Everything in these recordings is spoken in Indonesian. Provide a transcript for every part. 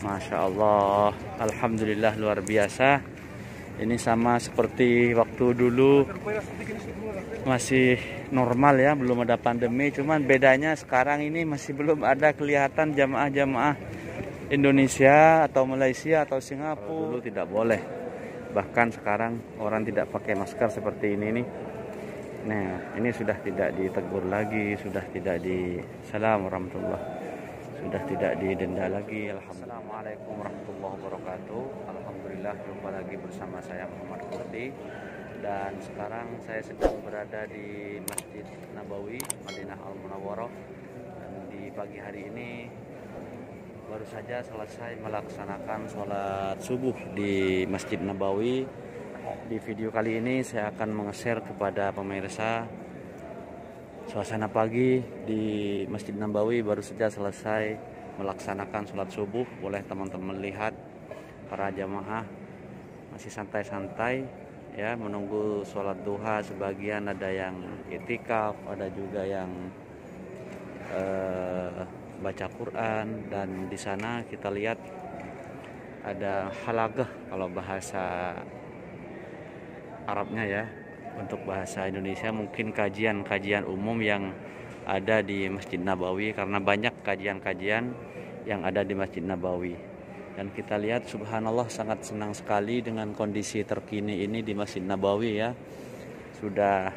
Masya Allah, Alhamdulillah luar biasa. Ini sama seperti waktu dulu, masih normal ya, belum ada pandemi. Cuman bedanya sekarang ini masih belum ada kelihatan jamaah-jamaah Indonesia atau Malaysia atau Singapura. Dulu tidak boleh. Bahkan sekarang orang tidak pakai masker seperti ini nih. Nah, ini sudah tidak ditegur lagi, sudah tidak salam warahmatullah. Sudah tidak didenda lagi. Assalamualaikum warahmatullahi wabarakatuh. Alhamdulillah, jumpa lagi bersama saya Muhammad Kurdi. Dan sekarang saya sedang berada di Masjid Nabawi Madinah Al Munawwarah. Dan di pagi hari ini baru saja selesai melaksanakan sholat subuh di Masjid Nabawi. Di video kali ini saya akan meng-share kepada pemirsa suasana pagi di Masjid Nabawi. Baru saja selesai melaksanakan sholat subuh. Boleh teman-teman lihat para jamaah masih santai-santai ya, menunggu sholat duha. Sebagian ada yang itikaf, ada juga yang baca Quran. Dan di sana kita lihat ada halaqah kalau bahasa Arabnya ya. Untuk bahasa Indonesia mungkin kajian umum yang ada di Masjid Nabawi, karena banyak kajian-kajian yang ada di Masjid Nabawi. Dan kita lihat subhanallah, sangat senang sekali dengan kondisi terkini ini di Masjid Nabawi ya. Sudah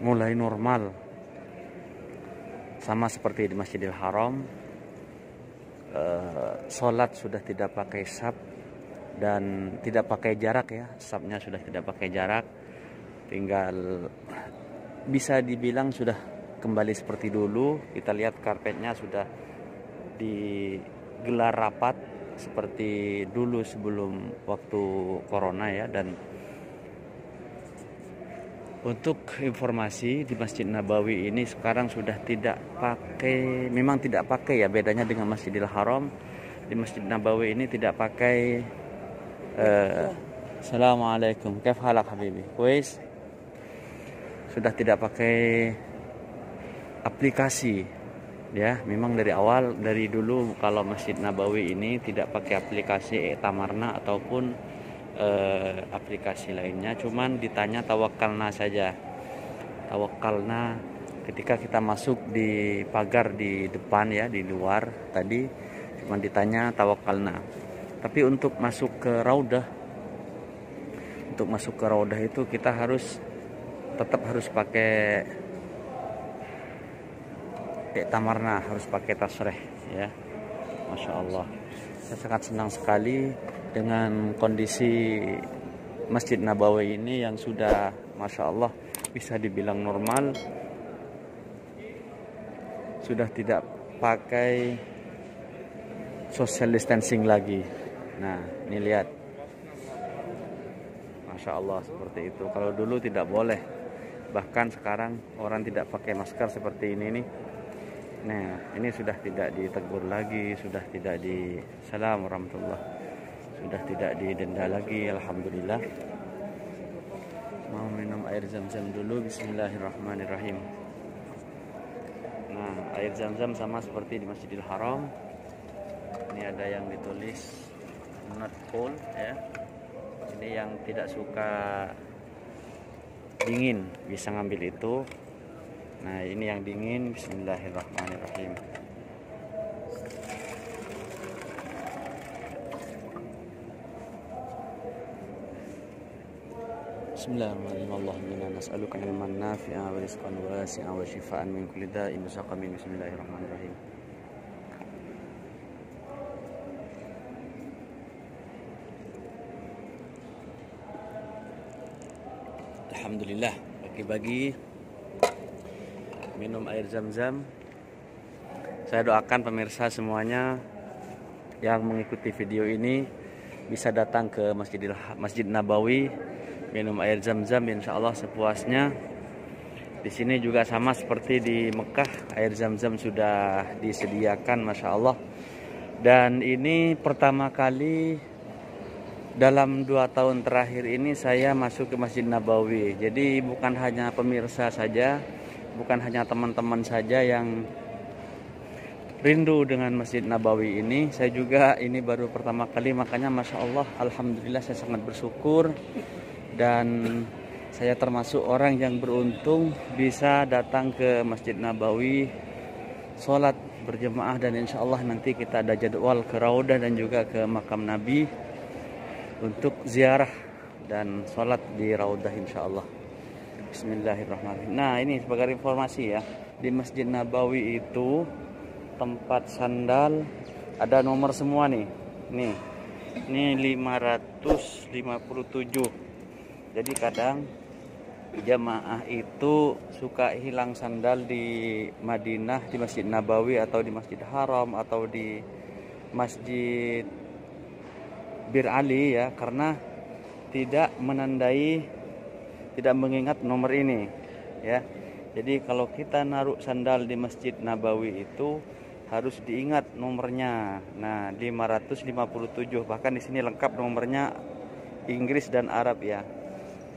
mulai normal, sama seperti di Masjidil Haram. Sholat sudah tidak pakai saf dan tidak pakai jarak ya, safnya sudah tidak pakai jarak. Tinggal bisa dibilang sudah kembali seperti dulu. Kita lihat karpetnya sudah digelar rapat seperti dulu sebelum waktu corona ya. Dan untuk informasi, di Masjid Nabawi ini sekarang sudah tidak pakai, memang tidak pakai ya, bedanya dengan Masjidil Haram. Di Masjid Nabawi ini tidak pakai Assalamualaikum, kaif halak habibi, kuis. Sudah tidak pakai aplikasi ya. Memang dari awal, dari dulu kalau Masjid Nabawi ini tidak pakai aplikasi Tamarna ataupun aplikasi lainnya. Cuman ditanya tawakalna saja. Tawakalna ketika kita masuk di pagar di depan ya, di luar tadi cuman ditanya tawakalna. Tapi untuk masuk ke Raudah, itu kita tetap harus pakai Tamarna, harus pakai tasreh ya. Masya Allah, saya sangat senang sekali dengan kondisi Masjid Nabawi ini yang sudah Masya Allah bisa dibilang normal. Sudah tidak pakai social distancing lagi. Nah, ini lihat, Masya Allah seperti itu. Kalau dulu tidak boleh, bahkan sekarang orang tidak pakai masker seperti ini nih. Nah, ini sudah tidak ditegur lagi, sudah tidak salam warahmatullah, sudah tidak didenda lagi. Alhamdulillah. Mau minum air zam-zam dulu. Bismillahirrahmanirrahim. Nah, air zam-zam sama seperti di Masjidil Haram. Ini ada yang ditulis not cold ya. Ini yang tidak suka dingin bisa ngambil itu. Nah, ini yang dingin. Bismillahirrahmanirrahim. Bismillahirrahmanirrahim. Allahumma nas'aluka ilman nafi'a wa rizqan wasi'a wa shifaan min kulli da'in wa saqamin. Bismillahirrahmanirrahim. Alhamdulillah, pagi-pagi minum air zam-zam. Saya doakan pemirsa semuanya yang mengikuti video ini bisa datang ke Masjid Nabawi, minum air zam-zam insya Allah sepuasnya. Di sini juga sama seperti di Mekah, air zam-zam sudah disediakan, Masya Allah. Dan ini pertama kali dalam 2 tahun terakhir ini saya masuk ke Masjid Nabawi. Jadi bukan hanya pemirsa saja, bukan hanya teman-teman saja yang rindu dengan Masjid Nabawi ini. Saya juga ini baru pertama kali, makanya Masya Allah, Alhamdulillah saya sangat bersyukur. Dan saya termasuk orang yang beruntung bisa datang ke Masjid Nabawi, sholat berjemaah, dan insya Allah nanti kita ada jadwal ke Raudah dan juga ke makam Nabi untuk ziarah dan sholat di Raudah insya Allah. Bismillahirrahmanirrahim. Nah, ini sebagai informasi ya, di Masjid Nabawi itu tempat sandal ada nomor semua nih. Ini 557. Jadi kadang jamaah itu suka hilang sandal di Madinah, di Masjid Nabawi atau di Masjid Haram atau di Masjid Bir Ali ya, karena tidak mengingat nomor ini ya. Jadi kalau kita naruh sandal di Masjid Nabawi itu harus diingat nomornya. Nah, 557, bahkan di sini lengkap nomornya Inggris dan Arab ya.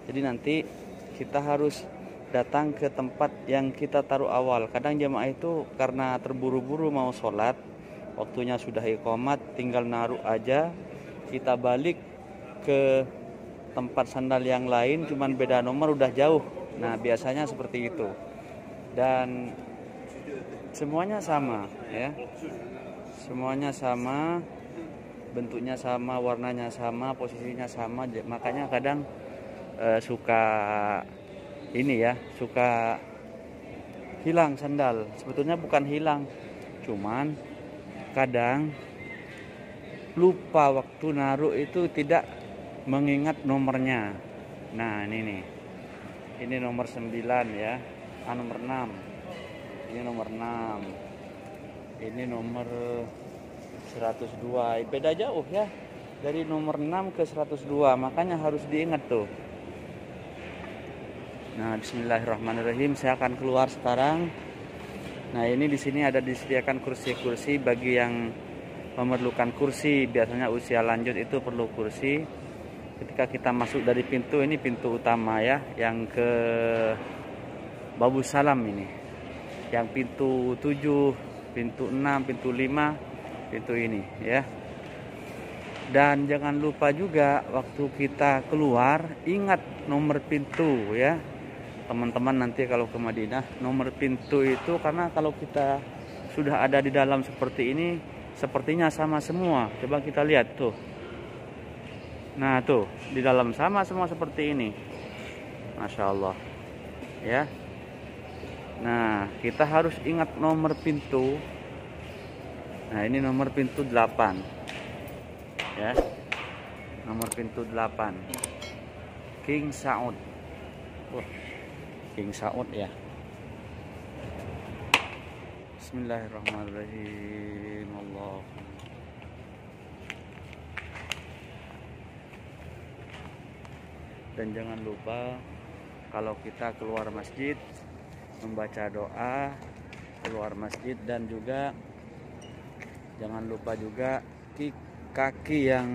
Jadi nanti kita harus datang ke tempat yang kita taruh awal. Kadang jamaah itu karena terburu-buru mau sholat, waktunya sudah iqamat, tinggal naruh aja, kita balik ke tempat sandal yang lain, cuman beda nomor, udah jauh. Nah, biasanya seperti itu. Dan semuanya sama ya. Semuanya sama, bentuknya sama, warnanya sama, posisinya sama. Makanya kadang suka hilang sandal. Sebetulnya bukan hilang, cuman kadang lupa waktu naruh itu, tidak mengingat nomornya. Nah, ini nomor 9 ya, nomor 6. Ini nomor 6. Ini nomor 102. Beda jauh ya, dari nomor 6 ke 102, makanya harus diingat tuh. Nah, bismillahirrahmanirrahim, saya akan keluar sekarang. Nah, ini di sini ada disediakan kursi-kursi bagi yang memerlukan kursi. Biasanya usia lanjut itu perlu kursi. Ketika kita masuk dari pintu, ini pintu utama ya, yang ke Babu Salam ini. Yang pintu 7, pintu 6, pintu 5, pintu ini ya. Dan jangan lupa juga waktu kita keluar, ingat nomor pintu ya. Teman-teman nanti kalau ke Madinah, nomor pintu itu, karena kalau kita sudah ada di dalam seperti ini, sepertinya sama semua. Coba kita lihat tuh. Nah tuh, di dalam sama semua seperti ini. Masya Allah ya. Nah, kita harus ingat nomor pintu. Nah, ini nomor pintu 8 ya. Nomor pintu 8 King Saud. King Saud ya. Bismillahirrahmanirrahim. Allah. Dan jangan lupa kalau kita keluar masjid membaca doa keluar masjid, dan juga jangan lupa juga kaki yang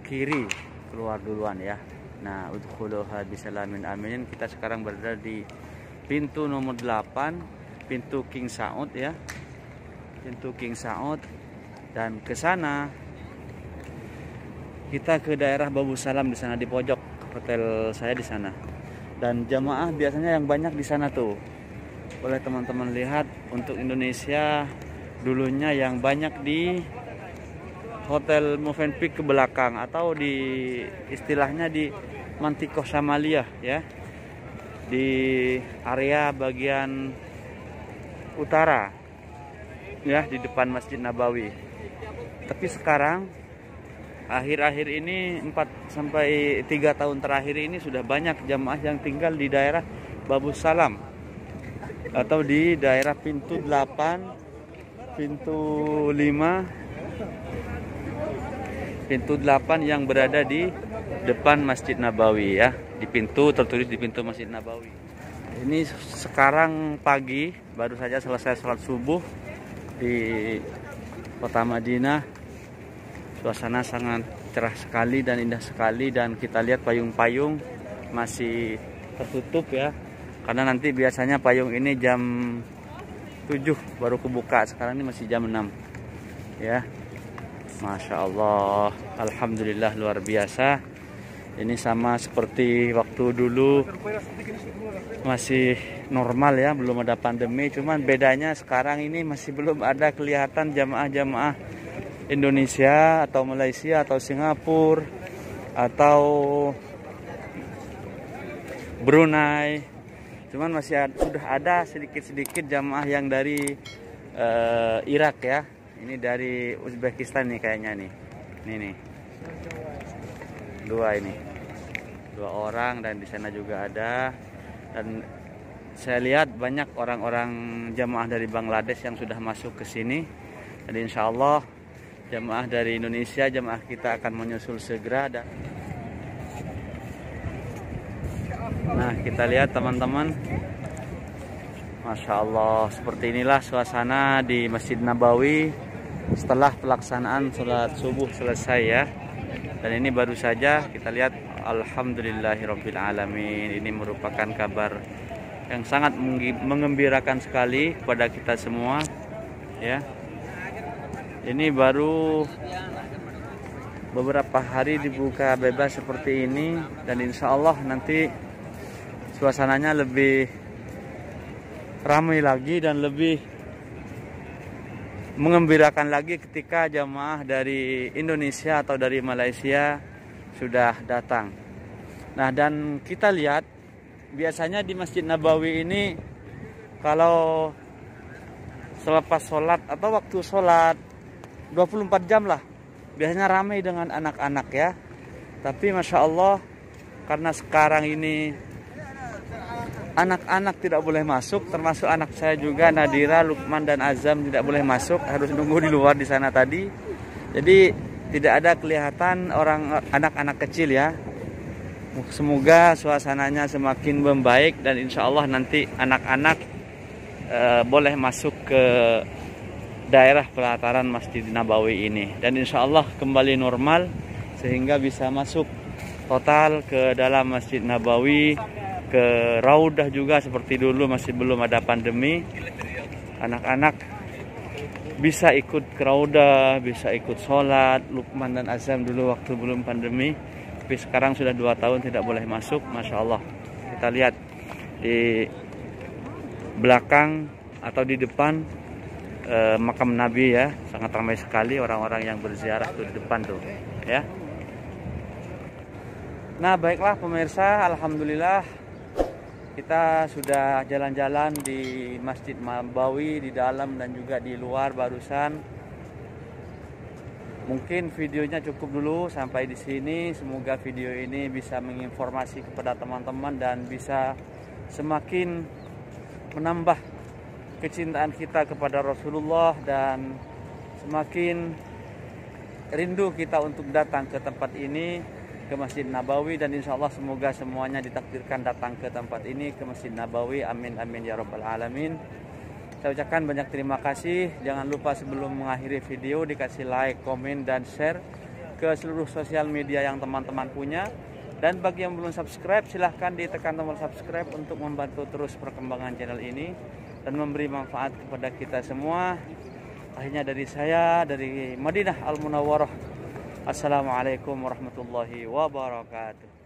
kiri keluar duluan ya. Nah, udkhuluha bisalamin amin. Kita sekarang berada di pintu nomor 8, pintu King Saud ya. Pintu King Saud, dan ke sana kita ke daerah Babu Salam, di sana di pojok hotel saya di sana. Dan jamaah biasanya yang banyak di sana tuh. Boleh teman-teman lihat, untuk Indonesia dulunya yang banyak di Hotel Movenpick ke belakang, atau di istilahnya di Mantikoh Samaliyah ya. Di area bagian utara ya, di depan Masjid Nabawi. Tapi sekarang akhir-akhir ini 4-3 tahun terakhir ini sudah banyak jamaah yang tinggal di daerah Babu Salam atau di daerah pintu 8, pintu 5, pintu 8 yang berada di depan Masjid Nabawi ya, di pintu tertulis di pintu Masjid Nabawi. Ini sekarang pagi, baru saja selesai sholat subuh di kota Madinah. Suasana sangat cerah sekali dan indah sekali, dan kita lihat payung-payung masih tertutup ya, karena nanti biasanya payung ini jam 7 baru kebuka. Sekarang ini masih jam 6 ya. Masya Allah, alhamdulillah luar biasa. Ini sama seperti waktu dulu, masih normal ya, belum ada pandemi. Cuman bedanya sekarang ini masih belum ada kelihatan jamaah-jamaah Indonesia atau Malaysia atau Singapura atau Brunei. Cuman masih sudah ada sedikit-sedikit jamaah yang dari Irak ya. Ini dari Uzbekistan nih kayaknya nih. Ini nih. Dua orang, dan di sana juga ada. Dan saya lihat banyak orang-orang jamaah dari Bangladesh yang sudah masuk ke sini. Dan insya Allah jamaah dari Indonesia, jamaah kita akan menyusul segera. Nah, kita lihat teman-teman, Masya Allah, seperti inilah suasana di Masjid Nabawi setelah pelaksanaan sholat subuh selesai ya. Dan ini baru saja kita lihat, alhamdulillahirabbil alamin. Ini merupakan kabar yang sangat mengembirakan sekali kepada kita semua ya. Ini baru beberapa hari dibuka bebas seperti ini, dan insya Allah nanti suasananya lebih ramai lagi dan lebih mengembirakan lagi ketika jamaah dari Indonesia atau dari Malaysia sudah datang. Nah, dan kita lihat biasanya di Masjid Nabawi ini kalau selepas sholat atau waktu sholat 24 jam lah biasanya ramai dengan anak-anak ya. Tapi Masya Allah, karena sekarang ini anak-anak tidak boleh masuk, termasuk anak saya juga, Nadira, Lukman dan Azam tidak boleh masuk, harus nunggu di luar di sana tadi. Jadi tidak ada kelihatan orang anak-anak kecil ya. Semoga suasananya semakin membaik dan insya Allah nanti anak-anak boleh masuk ke daerah pelataran Masjid Nabawi ini, dan insya Allah kembali normal sehingga bisa masuk total ke dalam Masjid Nabawi, ke Raudah juga seperti dulu, masih belum ada pandemi. Anak-anak bisa ikut ke Raudah, bisa ikut sholat. Lukman dan Azam dulu waktu belum pandemi, tapi sekarang sudah 2 tahun tidak boleh masuk. Masya Allah, kita lihat di belakang atau di depan makam Nabi ya, sangat ramai sekali orang-orang yang berziarah tuh di depan tuh ya. Nah, baiklah pemirsa, alhamdulillah kita sudah jalan-jalan di Masjid Nabawi, di dalam dan juga di luar barusan. Mungkin videonya cukup dulu sampai di sini. Semoga video ini bisa menginformasi kepada teman-teman dan bisa semakin menambah kecintaan kita kepada Rasulullah dan semakin rindu kita untuk datang ke tempat ini, ke Masjid Nabawi. Dan insya Allah semoga semuanya ditakdirkan datang ke tempat ini, ke Masjid Nabawi. Amin amin ya rabbal alamin. Saya ucapkan banyak terima kasih. Jangan lupa sebelum mengakhiri video dikasih like, komen dan share ke seluruh sosial media yang teman-teman punya. Dan bagi yang belum subscribe, silahkan ditekan tombol subscribe untuk membantu terus perkembangan channel ini dan memberi manfaat kepada kita semua. Akhirnya dari saya, dari Madinah Al Munawwarah, assalamualaikum warahmatullahi wabarakatuh.